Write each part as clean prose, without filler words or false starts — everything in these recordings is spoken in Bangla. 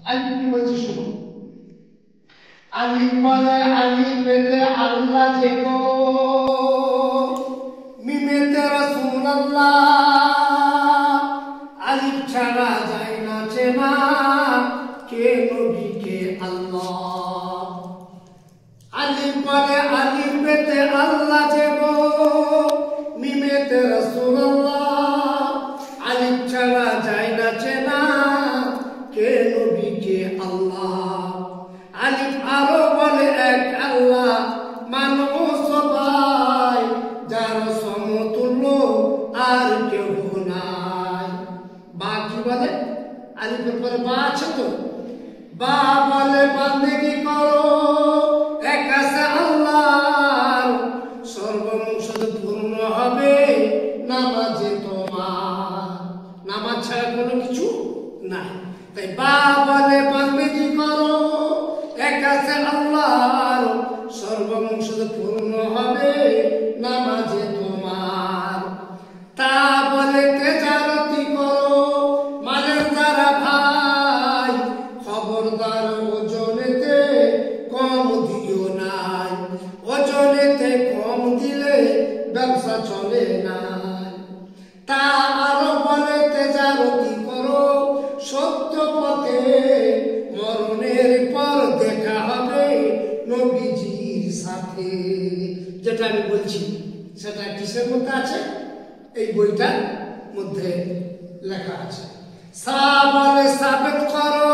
আলিফ কি বলছে শুনো। আলিফ বলে আলিফেতে আল্লাহ যে গো, মিমেতে রাসূলুল্লাহ, আলিফ ছাড়া যায় না চেনা, কে নবী কে আল্লাহ। আলিফ বলে আলিফেতে আল্লাহ যে গো, মিমেতে রাসূলুল্লাহ, আলিফ ছাড়া যায় না চেনা, কে নবী কে আল্লাহ। আলিফ আরো বলে এক আল্লাহ, মানো সবাই, যার সমতুল্য আর কেউ নাই। বা কি বলে? আলিফের পরে বা আছে তো, বা বলে বান্দেগি করো এক আছে আল্লাহর, সর্বমংসদ পূর্ণ হবে নামাজে তোমার। নামাজ ছাড়া কোনো কিছু নাই। তাই বা বলে বান্দেগি করো এক আছে আল্লাহর, সর্বমংসদ পূর্ণ হবে নামাজে তোমার। তা বলে তেজারতি করো মালের দ্বারা ভাই, খবরদার ওজনেতে কম দিও নাই, ওজনেতে কম দিলে ব্যবসা চলে না। তা আরো বলে তেজারতি করো সত্য পথে, মরণের পর দেখা হবে নবীজির সাথে। যেটা আমি বলছি সেটা কিসের মধ্যে আছে? এই বইটার মধ্যে লেখা আছে। সা বলে সাবিত করো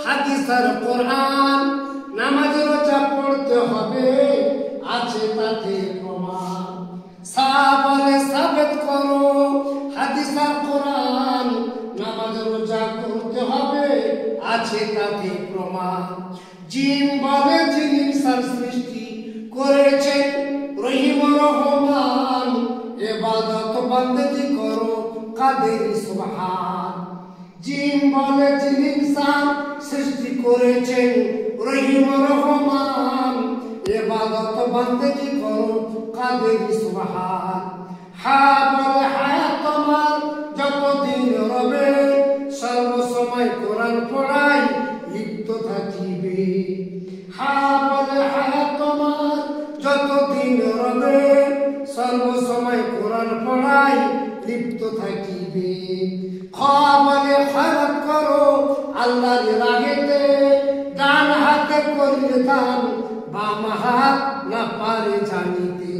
হাদিস আর কোরআন, নামাজ রোজা পড়তে হবে আছে তাতে প্রমাণ। সা বলে সাবিত করো হাদিস আর কোরআন, নামাজ রোজা করতে হবে আছে তাতে প্রমাণ। জিম বলে যিনি ইনসান সৃষ্টি করেছেন রহিম রহমান, ইবাদত বান্দেগি করো কাদের সুবহান। জিম বলে যিনি ইনসান সৃষ্টি করেছেন রহিম রহমান, ইবাদত বান্দেগি করো কাদের সুবহান। হা বলে হায়াত তোমার যতদিন রবে, সর্বসময় কোরআন পড়াই লিপ্ত থাকিবে। হা বলে হায়াত তোমার যতদিন রবে, সর্বসময় কোরআন পড়াই লিপ্ত থাকিবে। খ বলে খয়রাত করো আল্লাহর রাহেতে, ডান হাতে করিলে দান, বাম হাত না পারে জানিতে।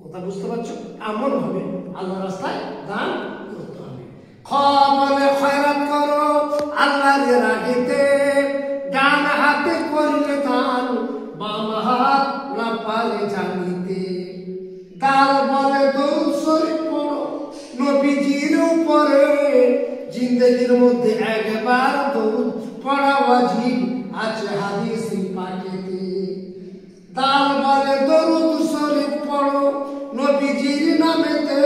কথা বুঝতে পারছো? এমন ভাবে আল্লাহ রাস্তায় দান করতে হবে। খ বলে খয়রাত করো আল্লাহর রাহেতে, ডান হাতে করিলে দান, বাম হাত না পারে জানিতে। দাল বলে দরুদ শরীফ পড়ো নবীজির উপরে, জিন্দেগির মধ্যে একবার দরুদ পড়া ওয়াজিব আছে হাদিস পাকেতে। দাল বলে দরুদ শরীফ পড়ো নবীজির নামেতে,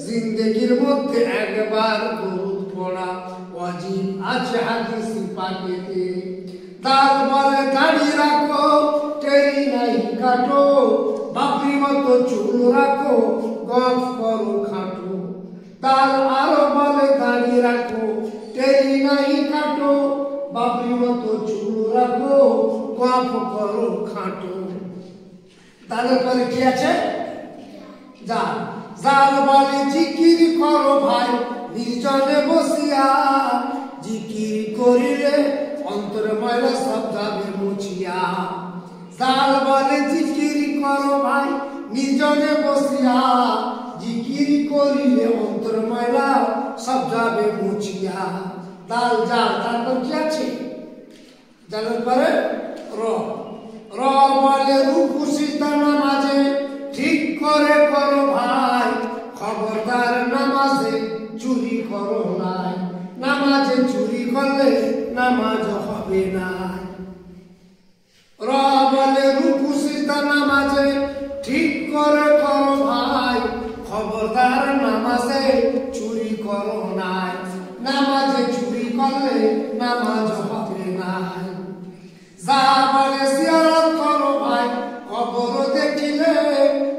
জিন্দেগির মধ্যে একবার দরুদ পড়া ওয়াজিব আছে হাদিস পাকেতে। দাল বলে দাড়ি রাখো টেরি নাই কাটো, বাপরি মতো চুল রাখো গফ করো খাটো। দাল আরো বলে দাড়ি রাখো টেরি নাই কাটো, বাপরি মতো চুল রাখো গফ করো খাটো। দালের পরে কি আছে? জাল। জাল বলে জিকির করো ভাই নির্জনে বসিয়া, জিকির করিলে অন্তর ময়লা সব যাবে মুছিয়া। জাল বলে জিকির করো ভাই নির্জনে বসিয়া, জিকির করিলে অন্তর ময়লা সব যাবে মুছিয়া। দাল জাল। তারপর কি আছে? জালের পরে র। র বলে রুকু সিজদা নামাজে ঠিক করে করো ভাই, খবরদার নামাজে চুরি করো নাই, নামাজে চুরি করলে নামাজ হবে না। র বলে রুকু সিজদা নামাজে ঠিক করে করো ভাই, খবরদার নামাজে চুরি করো নাই, নামাজে চুরি করলে নামাজ হবে না। যা বলে জিয়ারত করো ভাই কবর দেখিলে,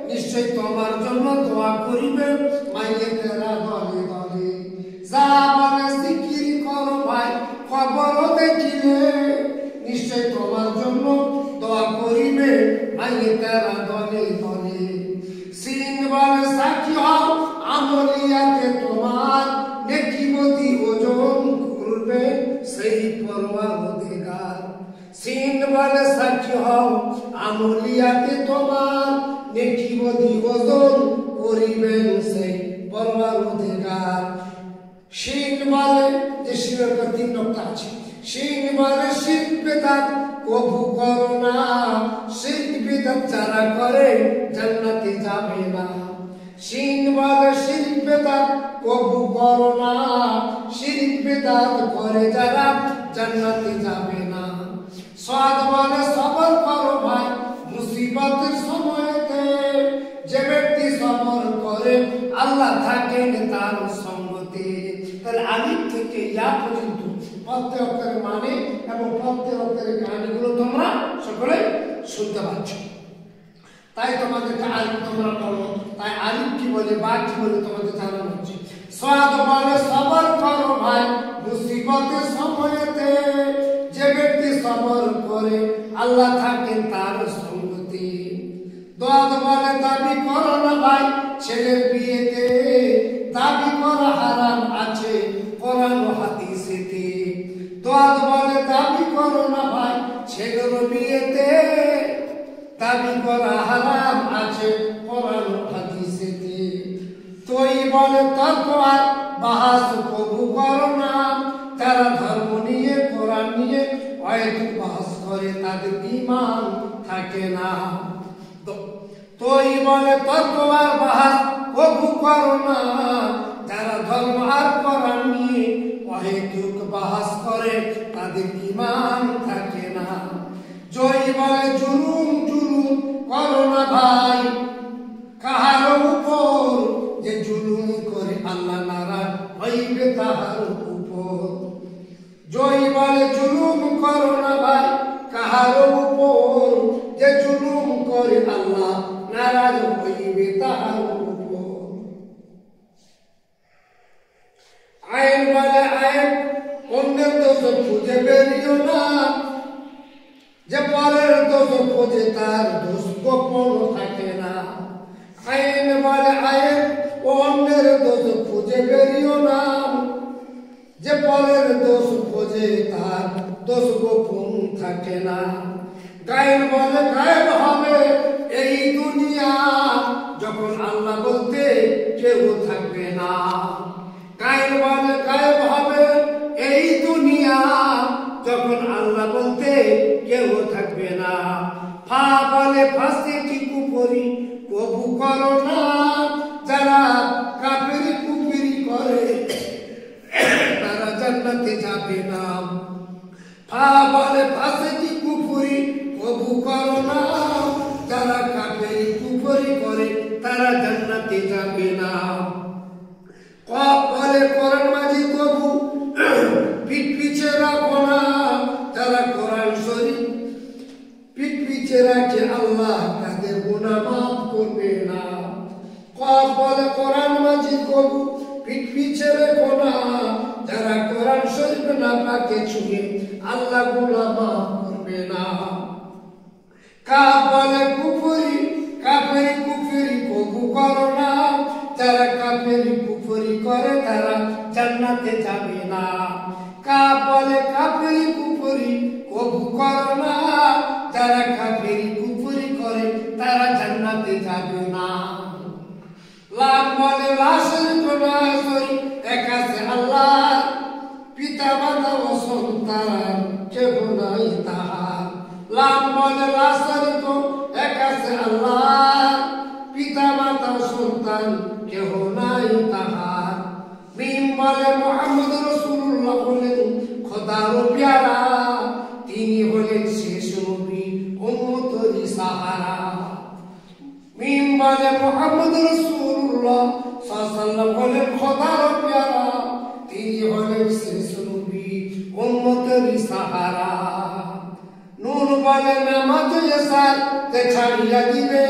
নিশ্চয় তোমার জন্য দোয়া করিবে মাইয়েতেরা দলে দলে। যা বলে জিকির করো ভাই কবর ভাইয়ে তারা দলে দলে। সিন বলে সাক্ষী হও আমলিয়াতে তোমার, নেকি বদি ওজন করবে সেই পরওয়ারদিগার। সিন বলে সাক্ষী হও আমলিয়াতে তোমার, নেকি বদি ওজন করিবেন সেই পরওয়ারদিগার। শিন বলে যে শিরের পর 3 নকতা আছে। শিন বলে শিরক বিদআত কবু করো না, শিরক বিদআত যারা করে জান্নাতে যাবে না। শিন বলে শিরক বিদআত কবু করো না, শিরক বিদআত করে যারা জান্নাতে যাবে না। সাদ বলে সবর করো ভাই মুসিবতের সময়তে, যে ব্যক্তি সবর করে আল্লাহ থাকেন তার সঙ্গতে। তাহলে আলিফ থেকে ইয়া পর্যন্ত প্রত্যেক অক্ষরের মানে এবং প্রত্যেক অক্ষরের কাহিনীগুলো তোমরা সকলে শুনতে পাচ্ছ। তাই তোমাদেরকে আলিফ তোমরা বলো, তাই আলিফ কি বলে বা কি বলে তোমাদের জানানো হচ্ছে। সাদ বলে সবর করো ভাই মুসিবতের সময়তে, যে ব্যক্তি সবর করে আল্লাহ থাকেন তার সঙ্গতে। দাদ বলে দাবি করো না ভাই ছেলের বিয়েতে, দাবি করা হারাম আছে কোরআন ও হাদিসেতে। দাদ বলে দাবি করো না ভাই ছেলের বিয়েতে, দাবি করা হারাম আছে কোরআন ও হাদিসেতে। তুই বলে তর্ক আর বাহাস কবু করো না, যারা ধর্ম নিয়ে কোরআন নিয়ে হয়তো বাহাস করে তাদের ঈমান থাকে না। তুই বলে তর্ক আর বাহাস কবু করো না, যারা ধর্ম আর কোরআন নিয়ে অহেতুক বাহাস করে তাদের ঈমান থাকে না। জয় বলে জুলুম জুলুম করো না ভাই কাহার উপর, যে জুলুম করে আল্লাহ নারাজ হইবে তাহার উপর। জয় বলে জুলুম করো না ভাই কাহার উপর, যে জুলুম করে আল্লাহ নারাজ হইবে তাহার উপর। আইন বলে আইন অন্যের দোষ খুঁজে বেরিও না, যে পরের দোষ খোঁজে তার দোষ গোপন থাকে না। আইন বলে আইন অন্যের দোষ খুঁজে বেরিও না, যে পরের দোষ খোঁজে তার দোষ গোপন থাকে না। গায়েব বলে গায়েব হবে এই দুনিয়া, যখন আল্লাহ বলতে কেউ থাকবে না। গায়েব বলে গায়েব হবে এই দুনিয়া, যখন আল্লাহ বলতে কেউ থাকবে না। ফা বলে ফাঁসে কি কুপুরি কবু করো না, যারা কাফেরি কুফরি করে তারা জান্নাতে যাবে না। ফা বলে ফাঁসে কি কুফরি কবু করো না, যারা কাফেরি কুফরি করে তারা জান্নাতে যাবে না। কফ বলে কোরআন মাজিদ কবু পিঠ পিছে রাখো না, যারা কোরআন শরীফ পিঠ পিছে রাখে আল্লাহ তাদের গুনাহ মাফ করবে না। কফ বলে কোরআন মাজিদ কবু পিঠ পিছে রেখো না, যারা কোরআন শরীফ না পাকে ছুঁয়ে আল্লাহ গুনাহ মাফ করবে না। কাফ বলে কুফরি কাফেরি কুফরি কবু করো না, যারা কাফেরি কুফরি করে তারা জান্নাতে যাবে না। কাফ বলে কাফেরি কুফরি কবু করো না, যারা কাফেরি কুফরি করে তারা জান্নাতে যাবে না। লাম বলে লাশের কোনা সরি এক আছে আল্লাহ, পিতা মাতা ও সন্তান কেউ নাই তাহার। লাম বলে লাশের কো এক আছে আল্লাহ, পিতা মাতা ও সন্তান কেউ নাই তাহার। মিম বলে মুহাম্মদ রাসূলুল্লাহ হলেন খোদার প্যারা, তিনি হলেন শেষ নবী উম্মতের সাহারা। মিম বলে মুহাম্মদ রাসূলুল্লাহ সাল্লাল্লাহু হলেন খোদার প্যারা, তিনি হলেন শেষ নবী উম্মতের সাহারা। নুন বলে নামাজ এসার তে ছাড়িয়া দিবে,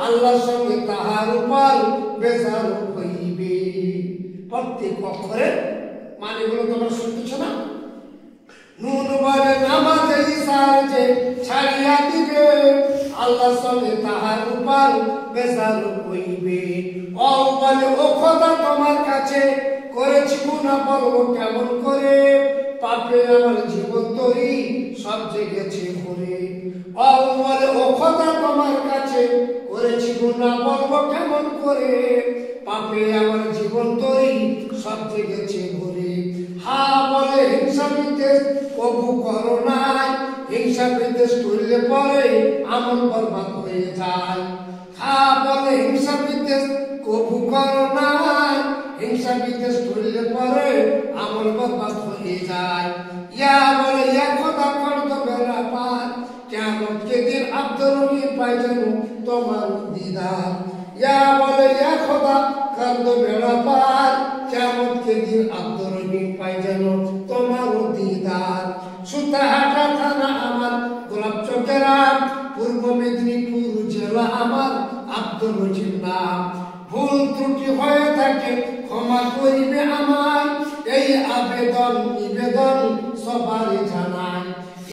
আল্লাহর সঙ্গে তাহার উপর বেজার হইবে। প্রত্যেক অক্ষরের মানেগুলো তোমরা শুনতেছ না? নুন বলে নামাজ এসার যে ছাড়িয়া দিবে, আল্লাহ চলে তাহার উপর বেজার হইবে। ও বলে ও খোদা তোমার কাছে করেছি গুনাহ বলবো কেমন করে, পাপে আমার জীবন তরি সব জেগেছে ঘুরে। ও বলে ও খোদা তোমার কাছে করেছি গুনাহ বলবো কেমন করে, পাপে আমার জীবন তরি সব জেগেছে ঘুরে। হা বলে হিংসা বিদ্বেষ কবু করো নাই, হিংসা বিদ্বেষ করলে পরে আমল বরবাদ হয়ে যায়। হা বলে হিংসা বিদ্বেষ কবু করো নাই, হিংসা বিদ্বেষ করলে পরে আমল বরবাদ হয়ে যায়। ইয়া বলে ইয়া খোদা করতো বেড়া পার, কেমন কে দিন আব্দুর রহিম পাই যেন তোমার দিদার। ইয়া বলে ইয়া খোদা করতো বেড়া পার, কেমন কে দিন আব্দুর রহিম পাই যেন তোমার দিদার। সুতাহাটা থানা আমার গোলাপ চকেরা, পূর্ব মেদিনীপুর জেলা আমার আব্দুর রহিম নাম। ভুল ত্রুটি হয়ে থাকে